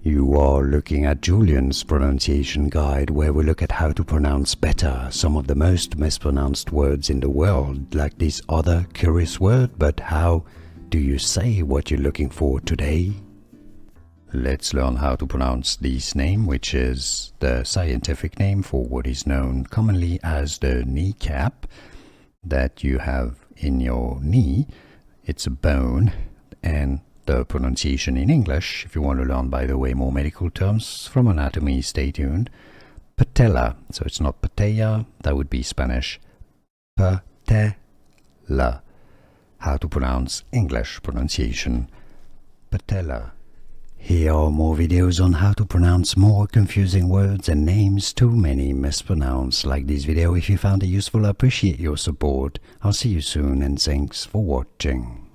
You are looking at Julian's pronunciation guide, where we look at how to pronounce better some of the most mispronounced words in the world, like this other curious word. But how do you say what you're looking for today? Let's learn how to pronounce this name, which is the scientific name for what is known commonly as the kneecap that you have in your knee. It's a bone, and the pronunciation in English, if you want to learn, by the way, more medical terms from anatomy, stay tuned. Patella. So it's not patella, that would be Spanish. Patella. How to pronounce English pronunciation. Patella. Here are more videos on how to pronounce more confusing words and names too many mispronounced. Like this video if you found it useful. I appreciate your support. I'll see you soon, and thanks for watching.